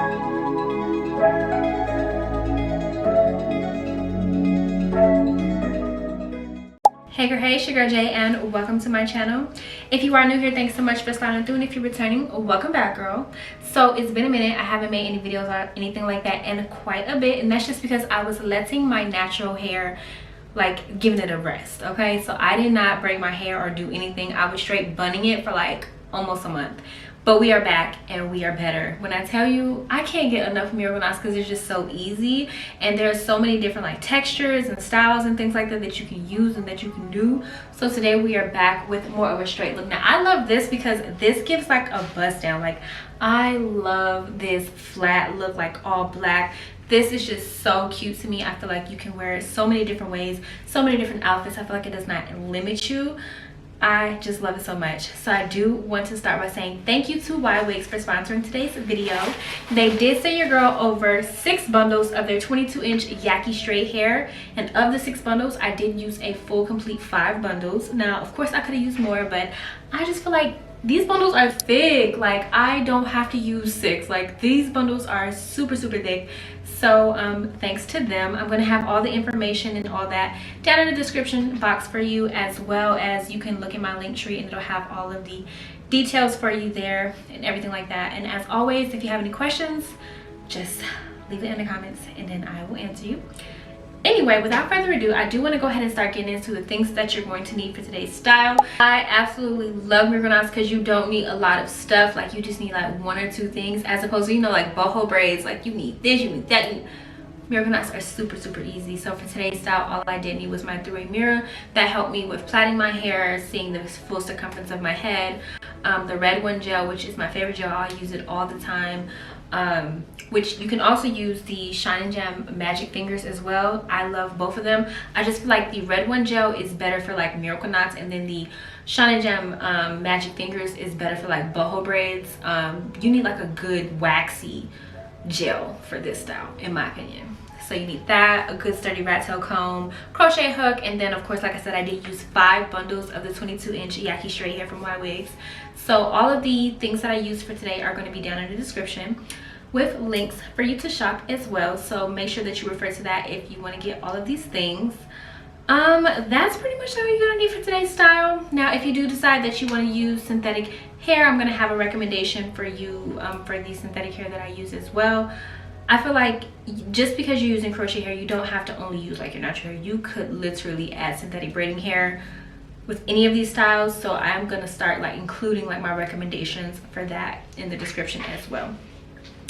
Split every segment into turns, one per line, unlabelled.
Hey girl, hey, it's your girl Jay, and welcome to my channel. If you are new here, thanks so much for sliding through, and if you're returning, welcome back, girl. So it's been a minute. I haven't made any videos or anything like that in quite a bit, and that's just because I was letting my natural hair, like, giving it a rest. Okay, so I did not braid my hair or do anything. I was straight bunning it for like almost a month. But we are back and we are better. When I tell you, I can't get enough Miracle Knots because it's just so easy, and there's so many different like textures and styles and things like that that you can use and that you can do. So today we are back with more of a straight look. Now I love this because this gives like a bust down. Like, I love this flat look, like all black. This is just so cute to me. I feel like you can wear it so many different ways, so many different outfits. I feel like it does not limit you. I just love it so much. So I do want to start by saying thank you to Ywigs for sponsoring today's video. They did send your girl over 6 bundles of their 22-inch Yaki straight hair, and of the 6 bundles I did use a full complete 5 bundles. Now of course I could have used more, but I just feel like these bundles are thick. Like, I don't have to use 6. Like, these bundles are super thick. So thanks to them. I'm going to have all the information and all that down in the description box for you, as well as you can look in my link tree and it'll have all of the details for you there and everything like that. And as always, if you have any questions, just leave it in the comments and then I will answer you. Anyway, without further ado, I do want to go ahead and start getting into the things that you're going to need for today's style. I absolutely love Miracle Knots because you don't need a lot of stuff. Like, you just need like 1 or 2 things, as opposed to, you know, like boho braids. Like, you need this, you need that. Miracle Knots are super easy. So for today's style, all I did need was my 3-way mirror that helped me with plaiting my hair, seeing the full circumference of my head. The red one gel, which is my favorite gel. I use it all the time. Which you can also use the Shine and Jam Magic Fingers as well. I love both of them. I just feel like the red one gel is better for like Miracle Knots, and then the Shine and Jam Magic Fingers is better for like boho braids. You need like a good waxy gel for this style, in my opinion. So you need that, a good sturdy rat tail comb, crochet hook, and then of course, like I said, I did use 5 bundles of the 22-inch Yaki straight hair from Ywigs. So all of the things that I used for today are going to be down in the description, with links for you to shop as well. So make sure that you refer to that if you want to get all of these things. That's pretty much all you're gonna need for today's style. Now if you do decide that you want to use synthetic hair, I'm gonna have a recommendation for you for the synthetic hair that I use as well. I feel like just because you're using crochet hair, you don't have to only use like your natural hair. You could literally add synthetic braiding hair with any of these styles. So I'm gonna start like including like my recommendations for that in the description as well.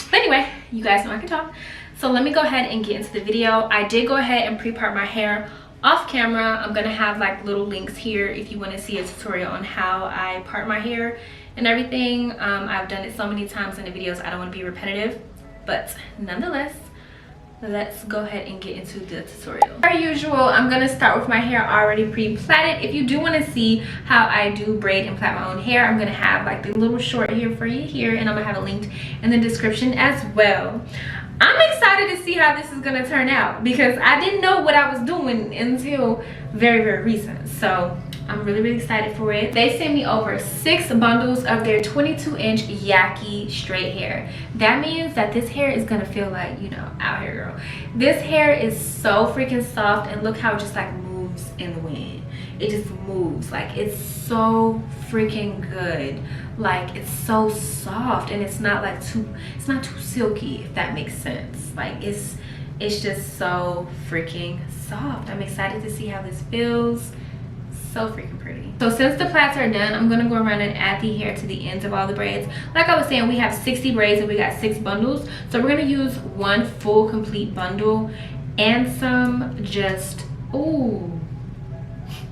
But anyway, you guys know I can talk, so let me go ahead and get into the video. I did go ahead and pre-part my hair off camera. I'm gonna have like little links here if you want to see a tutorial on how I part my hair and everything. I've done it so many times in the videos, I don't want to be repetitive, but nonetheless, let's go ahead and get into the tutorial. Per usual, I'm gonna start with my hair already pre-plaited. If you do want to see how I do braid and plait my own hair, I'm gonna have like the little short here for you here, and I'm gonna have it linked in the description as well. I'm excited to see how this is gonna turn out because I didn't know what I was doing until very recent. So I'm really excited for it. They sent me over 6 bundles of their 22-inch Yaki straight hair. That means that this hair is gonna feel like, you know, out here, girl. This hair is so freaking soft, and look how it just like moves in the wind. It just moves. Like, it's so freaking good. Like, it's so soft, and it's not like too silky, if that makes sense. Like, it's just so freaking soft. I'm excited to see how this feels. So freaking pretty. So since the plaits are done, I'm gonna go around and add the hair to the ends of all the braids. Like I was saying, we have 60 braids and we got 6 bundles, so we're gonna use 1 full complete bundle and some just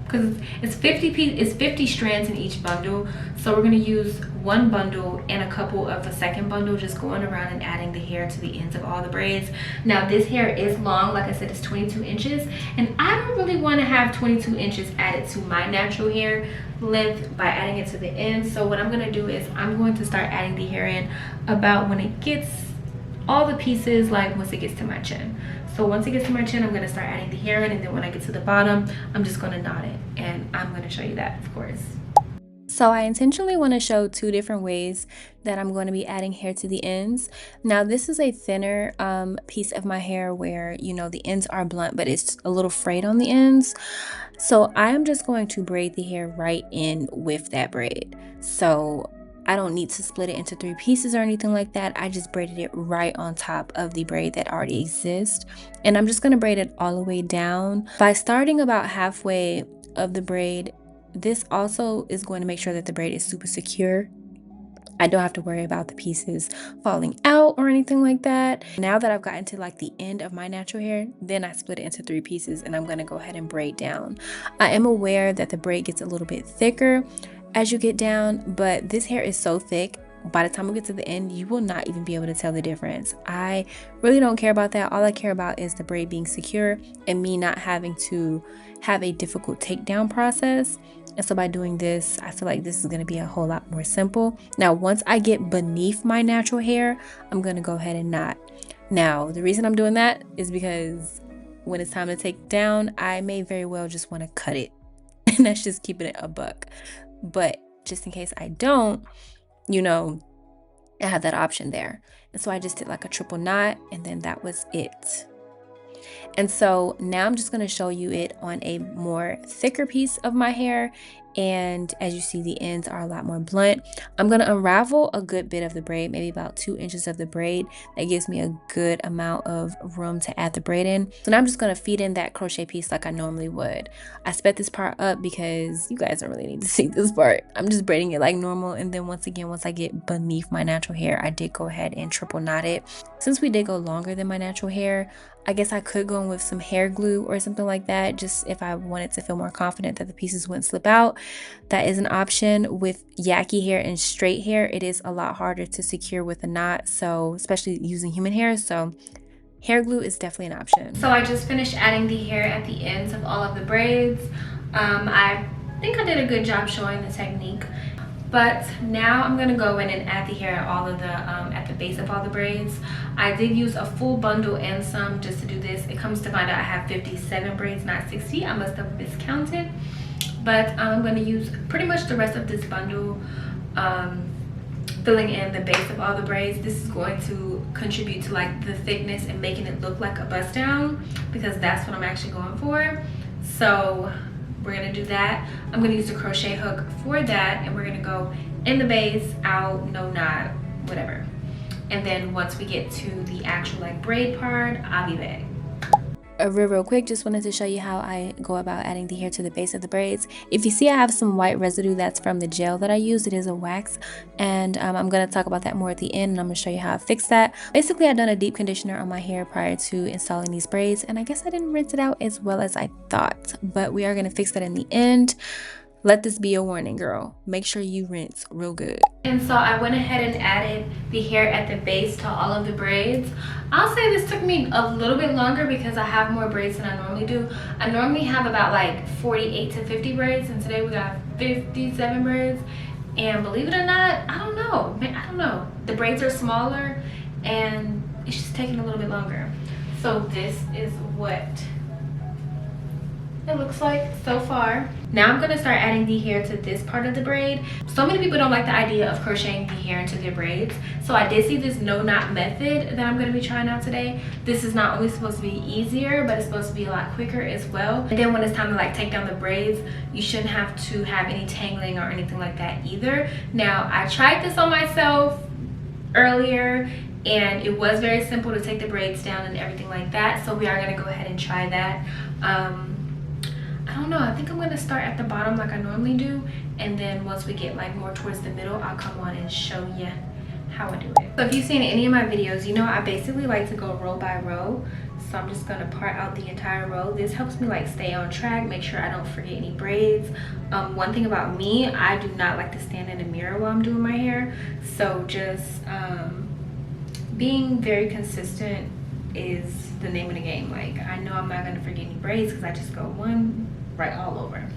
because it's 50 strands in each bundle, so we're gonna use 1 bundle and a couple of the second bundle, just going around and adding the hair to the ends of all the braids. Now this hair is long, like I said, it's 22 inches, and I don't really want to have 22 inches added to my natural hair length by adding it to the ends. So what I'm gonna do is I'm going to start adding the hair in about when it gets all the pieces, like once it gets to my chin. So once it gets to my chin, I'm gonna start adding the hair in, and then when I get to the bottom, I'm just gonna knot it, and I'm gonna show you that, of course. So I intentionally want to show two different ways that I'm going to be adding hair to the ends. Now this is a thinner piece of my hair where, you know, the ends are blunt, but it's a little frayed on the ends. So I am just going to braid the hair right in with that braid. So I don't need to split it into three pieces or anything like that. I just braided it right on top of the braid that already exists. And I'm just going to braid it all the way down. By starting about halfway of the braid, this also is going to make sure that the braid is super secure. I don't have to worry about the pieces falling out or anything like that. Now that I've gotten to like the end of my natural hair, then I split it into three pieces and I'm going to go ahead and braid down. I am aware that the braid gets a little bit thicker as you get down, but this hair is so thick, by the time we get to the end, you will not even be able to tell the difference. I really don't care about that. All I care about is the braid being secure and me not having to have a difficult takedown process. And so by doing this, I feel like this is going to be a whole lot more simple. Now, once I get beneath my natural hair, I'm going to go ahead and knot. Now, the reason I'm doing that is because when it's time to take down, I may very well just want to cut it. And that's just keeping it a buck. But just in case I don't, you know, I have that option there. And so I just did like a triple knot and then that was it. And so now I'm just going to show you it on a more thicker piece of my hair. And as you see, the ends are a lot more blunt. I'm going to unravel a good bit of the braid, maybe about 2 inches of the braid. That gives me a good amount of room to add the braid in. So now I'm just going to feed in that crochet piece like I normally would. I sped this part up because you guys don't really need to see this part. I'm just braiding it like normal. And then once again, once I get beneath my natural hair, I did go ahead and triple knot it. Since we did go longer than my natural hair, I guess I could go in with some hair glue or something like that, just if I wanted to feel more confident that the pieces wouldn't slip out. That is an option. With Yaki hair and straight hair, it is a lot harder to secure with a knot, so especially using human hair, so hair glue is definitely an option. So I just finished adding the hair at the ends of all of the braids. I think I did a good job showing the technique. But now I'm gonna go in and add the hair at the base of all the braids. I did use a full bundle and some just to do this. It comes to find out I have 57 braids, not 60. I must have miscounted. But I'm gonna use pretty much the rest of this bundle, filling in the base of all the braids. This is going to contribute to like the thickness and making it look like a bust down, because that's what I'm actually going for. So we're gonna do that. I'm gonna use the crochet hook for that, and we're gonna go in the base, out, no knot, whatever. And then once we get to the actual like braid part, I'll be back. Real quick, just wanted to show you how I go about adding the hair to the base of the braids. If you see I have some white residue, that's from the gel that I used. It is a wax, and I'm going to talk about that more at the end, and I'm going to show you how I fix that. Basically, I've done a deep conditioner on my hair prior to installing these braids, and I guess I didn't rinse it out as well as I thought, but we are going to fix that in the end. Let this be a warning, girl. Make sure you rinse real good. And so I went ahead and added the hair at the base to all of the braids. I'll say this took me a little bit longer because I have more braids than I normally do. I normally have about like 48 to 50 braids, and today we got 57 braids. And believe it or not, I don't know. I don't know. The braids are smaller and it's just taking a little bit longer. So this is what it looks like so far. Now I'm going to start adding the hair to this part of the braid. So many people don't like the idea of crocheting the hair into their braids, so I did see this no knot method that I'm going to be trying out today. This is not only supposed to be easier, but it's supposed to be a lot quicker as well. And then when it's time to like take down the braids, you shouldn't have to have any tangling or anything like that either. Now I tried this on myself earlier, and it was very simple to take the braids down and everything like that, so we are going to go ahead and try that. I don't know, I think I'm going to start at the bottom like I normally do, and then once we get like more towards the middle, I'll come on and show you how I do it. So if you've seen any of my videos, you know I basically like to go row by row. So I'm just going to part out the entire row. This helps me like stay on track, make sure I don't forget any braids. One thing about me, I do not like to stand in the mirror while I'm doing my hair. So just being very consistent is the name of the game. Like, I know I'm not going to forget any braids because I just go one right all over.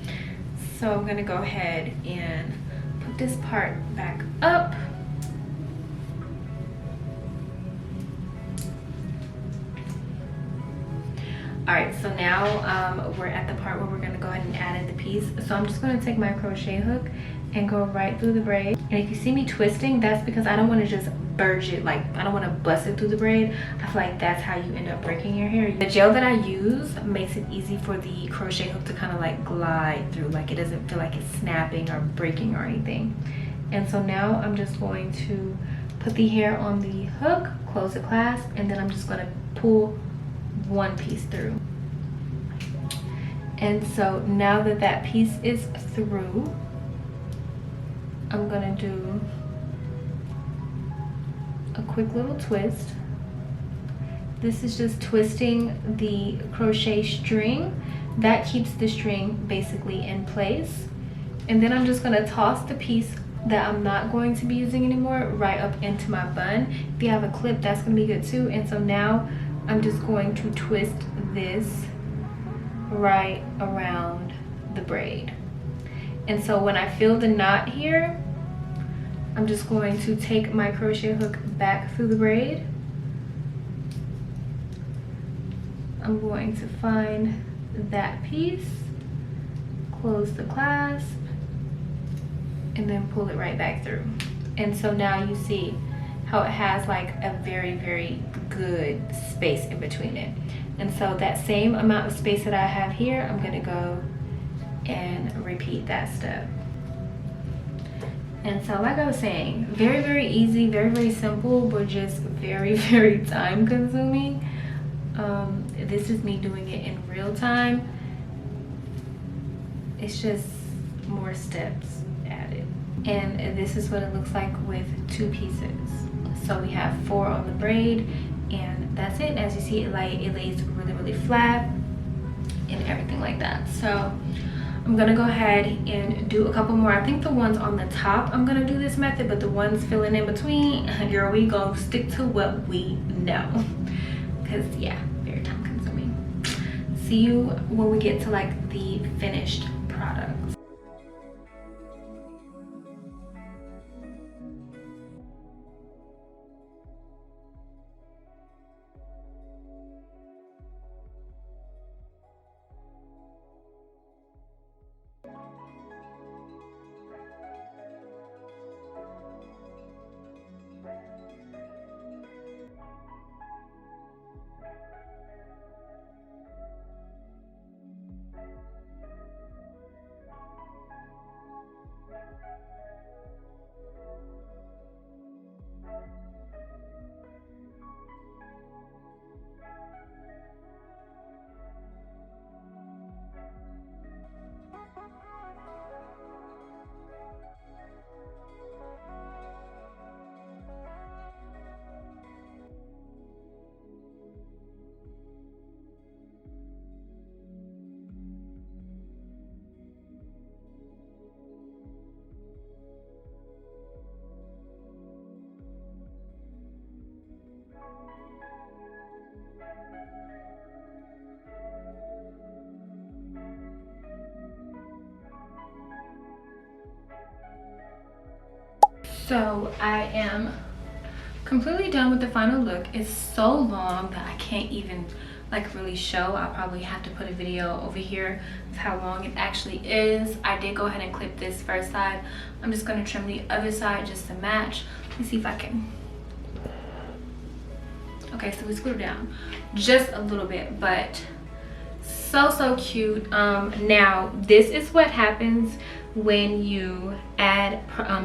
So I'm going to go ahead and put this part back up. Alright, so now we're at the part where we're going to go ahead and add in the piece. So I'm just going to take my crochet hook and go right through the braid. And if you see me twisting, that's because I don't want to just burge it, like I don't want to bust it through the braid. I feel like that's how you end up breaking your hair. The gel that I use makes it easy for the crochet hook to kind of like glide through, like it doesn't feel like it's snapping or breaking or anything. And so now I'm just going to put the hair on the hook, close the clasp, and then I'm just going to pull one piece through. And so now that that piece is through, I'm gonna do a quick little twist. This is just twisting the crochet string. That keeps the string basically in place. And then I'm just gonna toss the piece that I'm not going to be using anymore right up into my bun. If you have a clip, that's gonna be good too. And so now I'm just going to twist this right around the braid. And so when I feel the knot here, I'm just going to take my crochet hook back through the braid. I'm going to find that piece, close the clasp, and then pull it right back through. And so now you see how it has like a very, very good space in between it. And so that same amount of space that I have here, I'm gonna go and repeat that step. And so like I was saying, very, very easy, very, very simple, but just very, very time consuming. This is me doing it in real time. It's just more steps added. And this is what it looks like with two pieces. So we have 4 on the braid, and that's it. As you see, it lays really, really flat and everything like that. So I'm gonna go ahead and do a couple more. I think the ones on the top, I'm gonna do this method, but the ones filling in between, girl, we gonna stick to what we know. Cause yeah, very time consuming. See you when we get to like the finished product. So I am completely done with the final look. It's so long that I can't even like really show. I'll probably have to put a video over here of how long it actually is. I did go ahead and clip this first side. I'm just going to trim the other side just to match. Let me see if I can. Okay, so we screwed down just a little bit, but so cute. Now this is what happens when you add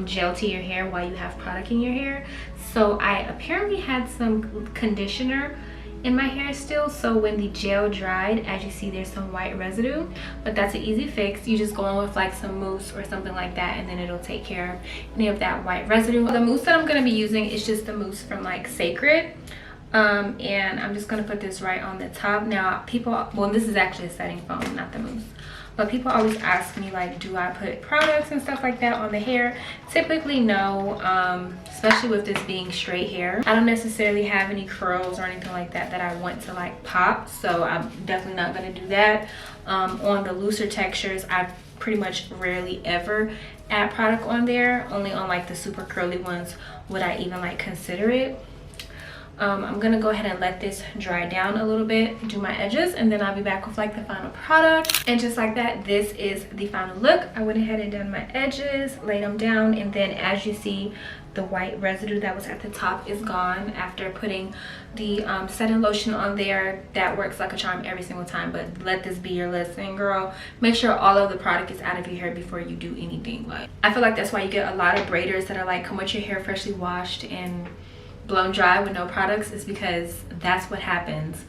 gel to your hair while you have product in your hair. So I apparently had some conditioner in my hair still, so when the gel dried, as you see, there's some white residue, but that's an easy fix. You just go in with like some mousse or something like that, and then it'll take care of any of that white residue. The mousse that I'm going to be using is just the mousse from like Sacred. And I'm just gonna put this right on the top. Now people, well, this is actually a setting foam, not the mousse, but people always ask me like, do I put products and stuff like that on the hair? Typically no, especially with this being straight hair. I don't necessarily have any curls or anything like that that I want to like pop, so I'm definitely not gonna do that. On the looser textures, I pretty much rarely ever add product on there. Only on like the super curly ones would I even like consider it. I'm gonna go ahead and let this dry down a little bit, do my edges, and then I'll be back with like the final product. And just like that, this is the final look. I went ahead and done my edges, laid them down, and then as you see, the white residue that was at the top is gone after putting the setting lotion on there. That works like a charm every single time, but let this be your lesson, girl. Make sure all of the product is out of your hair before you do anything. Like, I feel like that's why you get a lot of braiders that are like, come with your hair freshly washed and blown dry with no products, is because that's what happens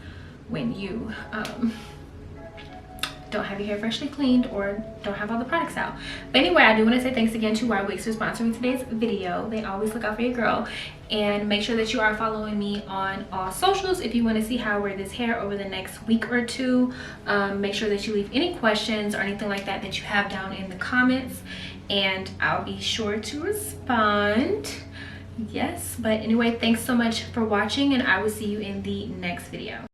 when you don't have your hair freshly cleaned or don't have all the products out. But anyway, I do want to say thanks again to Ywigs for sponsoring today's video. They always look out for your girl. And make sure that you are following me on all socials if you want to see how I wear this hair over the next week or two. Make sure that you leave any questions or anything like that that you have down in the comments, and I'll be sure to respond. Yes, but anyway, thanks so much for watching, and I will see you in the next video.